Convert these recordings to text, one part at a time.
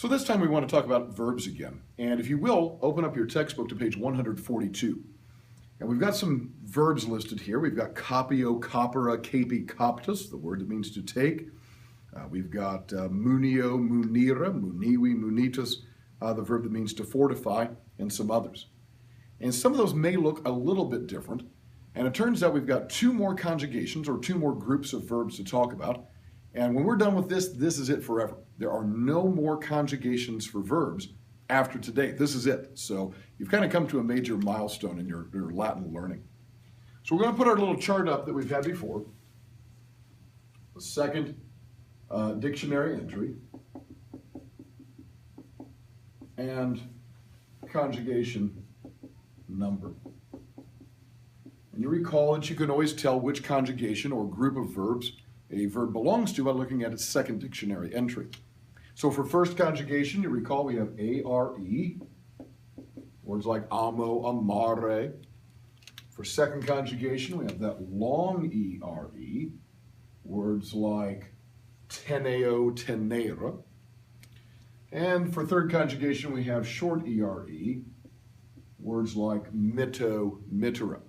So this time we want to talk about verbs again. And if you will, open up your textbook to page 142. And we've got some verbs listed here. We've got copio, copera, capi, coptus, the word that means to take. We've got munio, munira, muniwi, munitus, the verb that means to fortify, and some others. And some of those may look a little bit different. And it turns out we've got two more conjugations or two more groups of verbs to talk about. And when we're done with this, this is it forever. There are no more conjugations for verbs after today. This is it. So you've kind of come to a major milestone in your Latin learning. So we're going to put our little chart up that we've had before. The second dictionary entry and conjugation number. And you recall that you can always tell which conjugation or group of verbs a verb belongs to by looking at its second dictionary entry. So for first conjugation, you recall we have are, words like amo, amare. For second conjugation, we have that long ere, words like teneo, tenera. And for third conjugation, we have short ere, words like mito, mitera.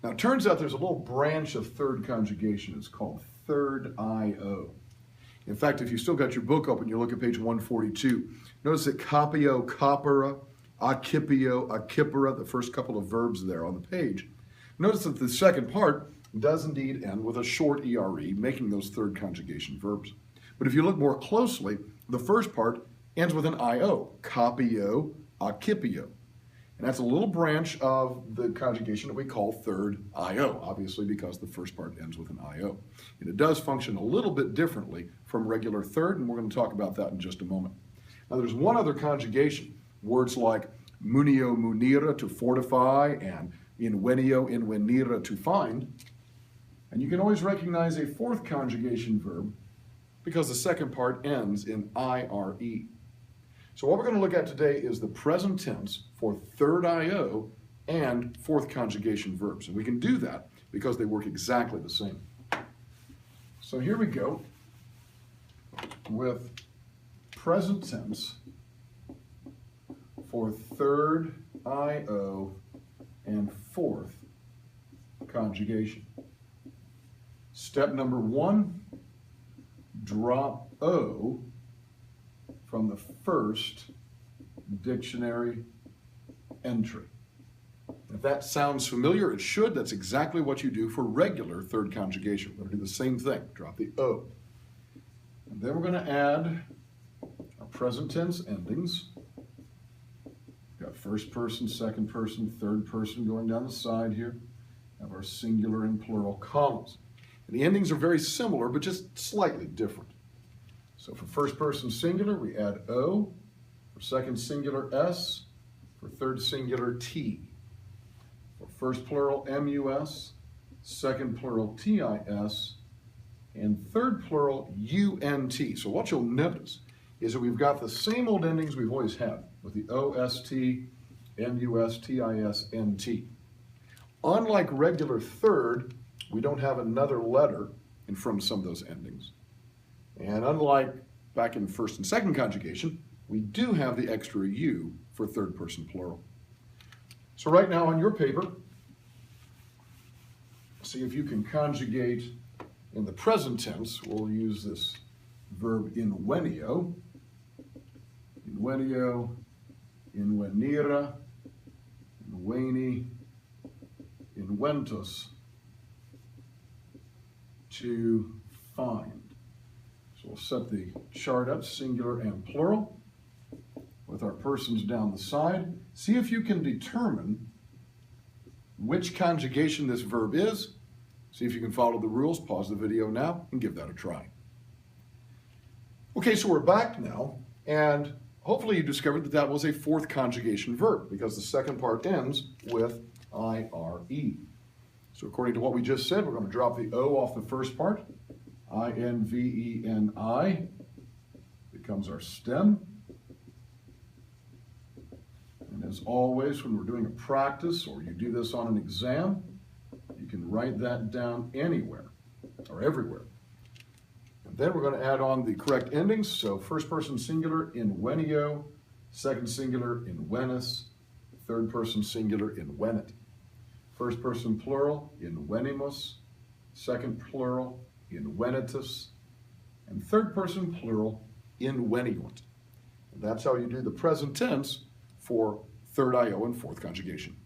Now it turns out there's a little branch of third conjugation. It's called third io. In fact, if you still got your book open, you look at page 142. Notice that copio, copera, accipio, accipera, the first couple of verbs there on the page. Notice that the second part does indeed end with a short ere, making those third conjugation verbs. But if you look more closely, the first part ends with an io, copio, accipio. And that's a little branch of the conjugation that we call third io, obviously because the first part ends with an io. And it does function a little bit differently from regular third, and we're going to talk about that in just a moment. Now there's one other conjugation, words like munio, munira, to fortify, and invenio, invenira, to find. And you can always recognize a fourth conjugation verb because the second part ends in ire. So what we're going to look at today is the present tense for third io and fourth conjugation verbs. And we can do that because they work exactly the same. So here we go with present tense for third io and fourth conjugation. Step number one, drop O from the first dictionary entry. If that sounds familiar, it should. That's exactly what you do for regular third conjugation. We're going to do the same thing. Drop the O. And then we're going to add our present tense endings. We've got first person, second person, third person going down the side here. We have our singular and plural commas. And the endings are very similar, but just slightly different. So for first person singular, we add O. For second singular, S. For third singular, T. For first plural, MUS. Second plural, TIS. And third plural, UNT. So what you'll notice is that we've got the same old endings we've always had with the OST, MUS, TIS, NT. Unlike regular third, we don't have another letter in front of some of those endings. And unlike back in first and second conjugation, we do have the extra U for third person plural. So right now on your paper, see if you can conjugate in the present tense. We'll use this verb invenio. Invenio, invenira, inveni, inventus, to find. So we'll set the chart up, singular and plural, with our persons down the side. See if you can determine which conjugation this verb is. See if you can follow the rules. Pause the video now and give that a try. Okay, so we're back now, and hopefully you discovered that that was a fourth conjugation verb because the second part ends with ire. So according to what we just said, we're going to drop the O off the first part. INVENI becomes our stem. And as always, when we're doing a practice or you do this on an exam, you can write that down anywhere or everywhere. And then we're going to add on the correct endings. So first person singular, invenio, second singular, invenus, third person singular, invenit. First person plural, invenimus, second plural, invenitus, and third person plural, inveniunt. And that's how you do the present tense for third IO and fourth conjugation.